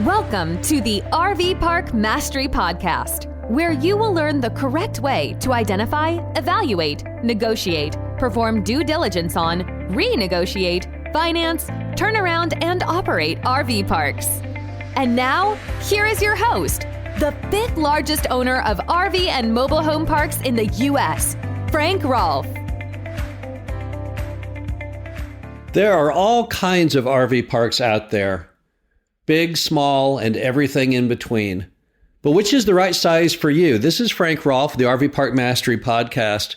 Welcome to the RV Park Mastery Podcast, where you will learn the correct way to identify, evaluate, negotiate, perform due diligence on, renegotiate, finance, turn around, and operate RV parks. And now, here is your host, the fifth largest owner of RV and mobile home parks in the U.S., Frank Rolfe. There are all kinds of RV parks out there. Big, small, and everything in between. But which is the right size for you? This is Frank Rolfe, the RV Park Mastery Podcast.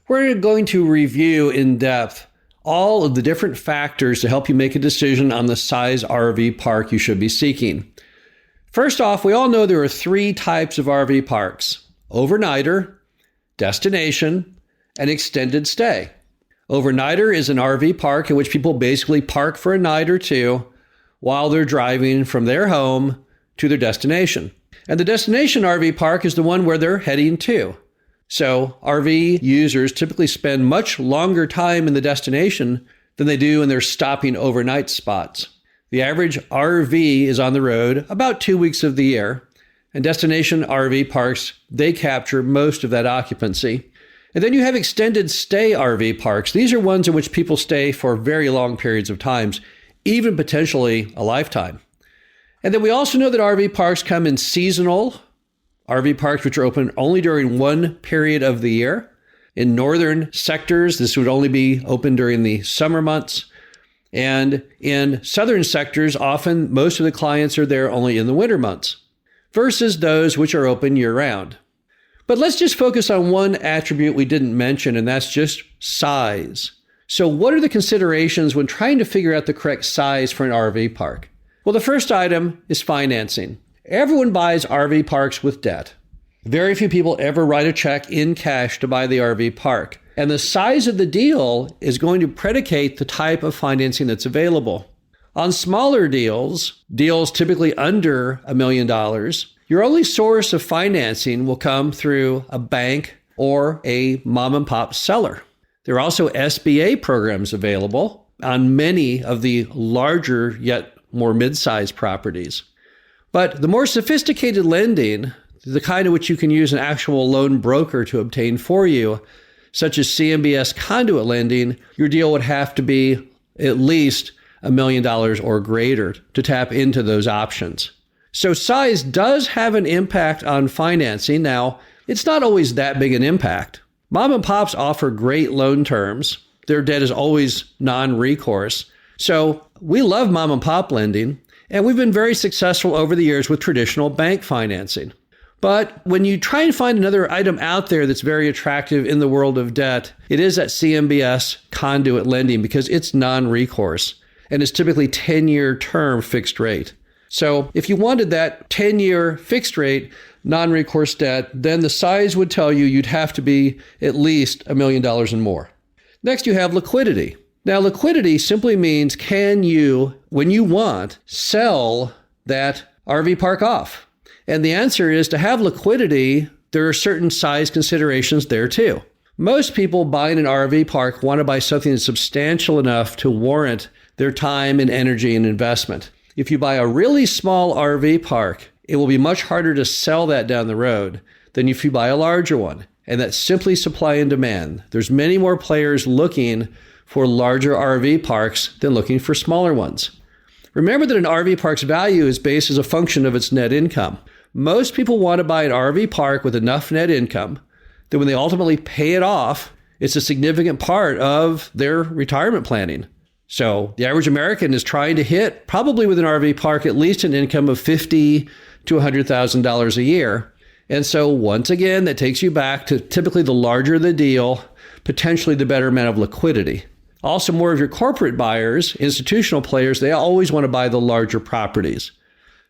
We're going to review in depth all of the different factors to help you make a decision on the size RV park you should be seeking. First off, we all know there are three types of RV parks: overnighter, destination, and extended stay. Overnighter is an RV park in which people basically park for a night or two while they're driving from their home to their destination. And the destination RV park is the one where they're heading to. So RV users typically spend much longer time in the destination than they do in their stopping overnight spots. The average RV is on the road about 2 weeks of the year, and destination RV parks, they capture most of that occupancy. And then you have extended stay RV parks. These are ones in which people stay for very long periods of times, even potentially a lifetime. And then we also know that RV parks come in seasonal RV parks, which are open only during one period of the year. In northern sectors, this would only be open during the summer months. And in southern sectors, often most of the clients are there only in the winter months, versus those which are open year-round. But let's just focus on one attribute we didn't mention, and that's just size. So what are the considerations when trying to figure out the correct size for an RV park? Well, the first item is financing. Everyone buys RV parks with debt. Very few people ever write a check in cash to buy the RV park. And the size of the deal is going to predicate the type of financing that's available. On smaller deals typically under $1 million, your only source of financing will come through a bank or a mom and pop seller. There are also SBA programs available on many of the larger yet more mid-sized properties. But the more sophisticated lending, the kind of which you can use an actual loan broker to obtain for you, such as CMBS conduit lending, your deal would have to be at least $1 million or greater to tap into those options. So size does have an impact on financing. Now, it's not always that big an impact. Mom and pops offer great loan terms. Their debt is always non-recourse. So we love mom and pop lending, and we've been very successful over the years with traditional bank financing. But when you try and find another item out there that's very attractive in the world of debt, it is that CMBS conduit lending, because it's non-recourse and it's typically 10-year term fixed rate. So if you wanted that 10-year fixed rate non-recourse debt, then the size would tell you you'd have to be at least $1 million and more. Next, you have liquidity. Now, liquidity simply means, can you, when you want, sell that RV park off? And the answer is, to have liquidity, there are certain size considerations there too. Most people buying an RV park want to buy something that's substantial enough to warrant their time and energy and investment. If you buy a really small RV park, it will be much harder to sell that down the road than if you buy a larger one. And that's simply supply and demand. There's many more players looking for larger RV parks than looking for smaller ones. Remember that an RV park's value is based as a function of its net income. Most people want to buy an RV park with enough net income that when they ultimately pay it off, it's a significant part of their retirement planning. So the average American is trying to hit, probably with an RV park, at least an income of $50,000 to $100,000 a year. And so once again, that takes you back to typically the larger the deal, potentially the better amount of liquidity. Also, more of your corporate buyers, institutional players, they always want to buy the larger properties.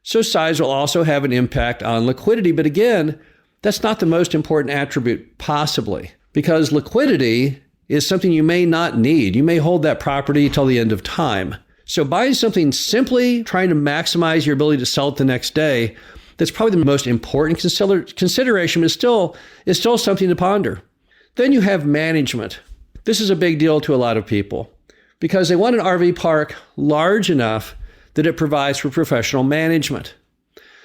So size will also have an impact on liquidity. But again, that's not the most important attribute possibly, because liquidity is something you may not need. You may hold that property till the end of time. So buying something simply trying to maximize your ability to sell it the next day, that's probably the most important consideration, is still something to ponder. Then you have management. This is a big deal to a lot of people because they want an RV park large enough that it provides for professional management.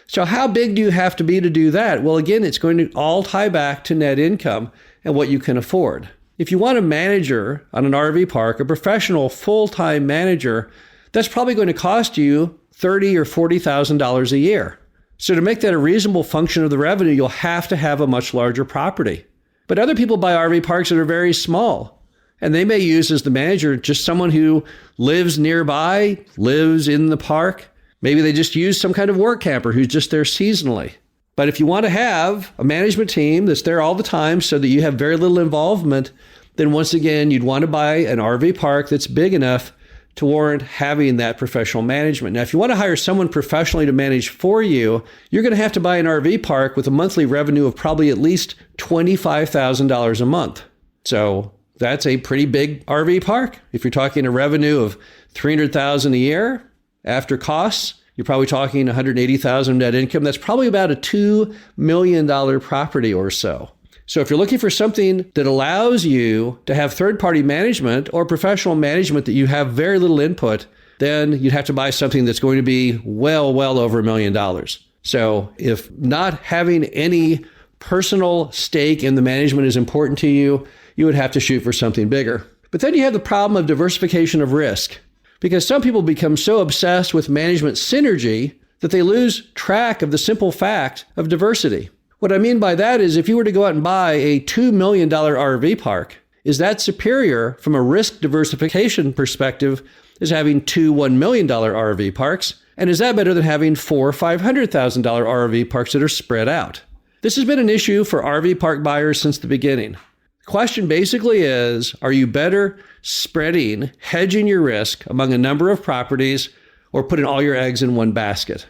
So how big do you have to be to do that? Well, again, it's going to all tie back to net income and what you can afford. If you want a manager on an RV park, a professional full-time manager, that's probably going to cost you $30,000 or $40,000 a year. So to make that a reasonable function of the revenue, you'll have to have a much larger property. But other people buy RV parks that are very small, and they may use as the manager just someone who lives nearby, lives in the park. Maybe they just use some kind of work camper who's just there seasonally. But if you want to have a management team that's there all the time so that you have very little involvement, then once again, you'd want to buy an RV park that's big enough to warrant having that professional management. Now, if you want to hire someone professionally to manage for you, you're going to have to buy an RV park with a monthly revenue of probably at least $25,000 a month. So that's a pretty big RV park. If you're talking a revenue of $300,000 a year after costs, you're probably talking $180,000 net income. That's probably about a $2 million property or so. So if you're looking for something that allows you to have third-party management or professional management that you have very little input, then you'd have to buy something that's going to be well over $1 million. So if not having any personal stake in the management is important to you, you would have to shoot for something bigger. But then you have the problem of diversification of risk, because some people become so obsessed with management synergy that they lose track of the simple fact of diversity. What I mean by that is if you were to go out and buy a $2 million RV park, is that superior from a risk diversification perspective as having two $1 million RV parks? And is that better than having four or $500,000 RV parks that are spread out? This has been an issue for RV park buyers since the beginning. The question basically is, are you better spreading, hedging your risk among a number of properties, or putting all your eggs in one basket?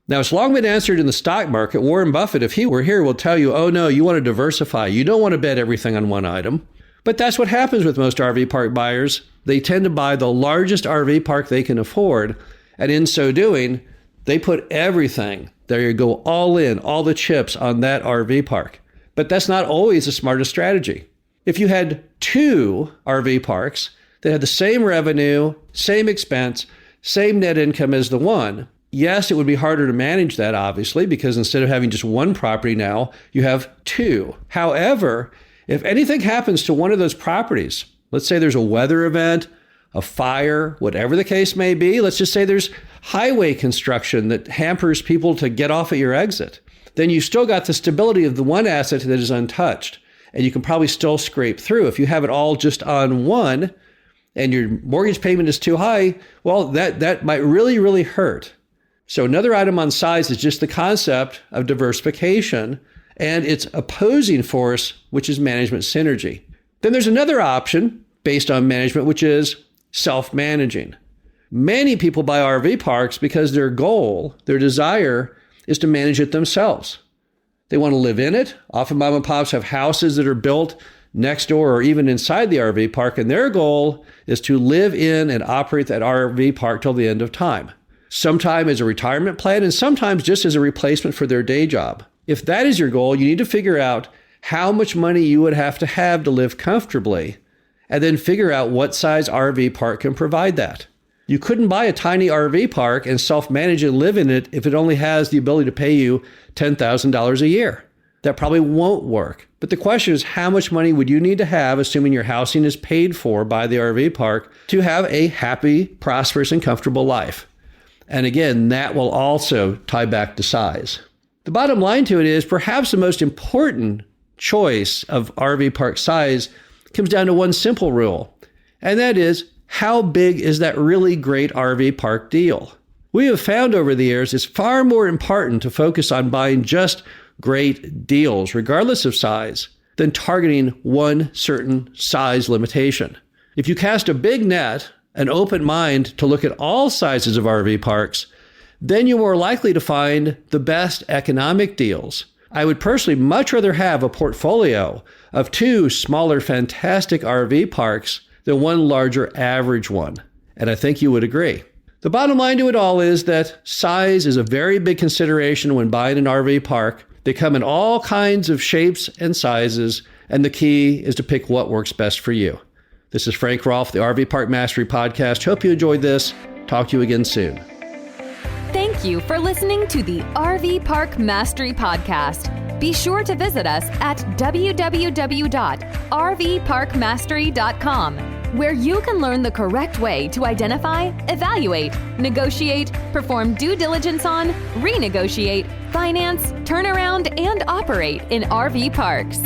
Now, it's long been answered in the stock market. Warren Buffett, if he were here, will tell you, oh no, you want to diversify. You don't want to bet everything on one item. But that's what happens with most RV park buyers. They tend to buy the largest RV park they can afford. And in so doing, they put everything, there you go, all in, all the chips on that RV park. But that's not always the smartest strategy. If you had two RV parks that had the same revenue, same expense, same net income as the one, yes, it would be harder to manage that, obviously, because instead of having just one property now, you have two. However, if anything happens to one of those properties, let's say there's a weather event, a fire, whatever the case may be, let's just say there's highway construction that hampers people to get off at your exit, then you still got the stability of the one asset that is untouched, and you can probably still scrape through. If you have it all just on one, and your mortgage payment is too high, well, that might really hurt. So another item on size is just the concept of diversification and its opposing force, which is management synergy. Then there's another option based on management, which is self-managing. Many people buy RV parks because their goal, their desire, is to manage it themselves. They want to live in it. Often mom and pops have houses that are built next door or even inside the RV park, and their goal is to live in and operate that RV park till the end of time. Sometimes as a retirement plan, and sometimes just as a replacement for their day job. If that is your goal, you need to figure out how much money you would have to live comfortably, and then figure out what size RV park can provide that. You couldn't buy a tiny RV park and self-manage and live in it if it only has the ability to pay you $10,000 a year. That probably won't work. But the question is, how much money would you need to have, assuming your housing is paid for by the RV park, to have a happy, prosperous, and comfortable life? And again, that will also tie back to size. The bottom line to it is perhaps the most important choice of RV park size comes down to one simple rule, and that is, how big is that really great RV park deal? We have found over the years it's far more important to focus on buying just great deals, regardless of size, than targeting one certain size limitation. If you cast a big net, an open mind to look at all sizes of RV parks, then you're more likely to find the best economic deals. I would personally much rather have a portfolio of two smaller, fantastic RV parks than one larger average one. And I think you would agree. The bottom line to it all is that size is a very big consideration when buying an RV park. They come in all kinds of shapes and sizes, and the key is to pick what works best for you. This is Frank Rolfe, the RV Park Mastery Podcast. Hope you enjoyed this. Talk to you again soon. Thank you for listening to the RV Park Mastery Podcast. Be sure to visit us at www.rvparkmastery.com, where you can learn the correct way to identify, evaluate, negotiate, perform due diligence on, renegotiate, finance, turn around, and operate in RV parks.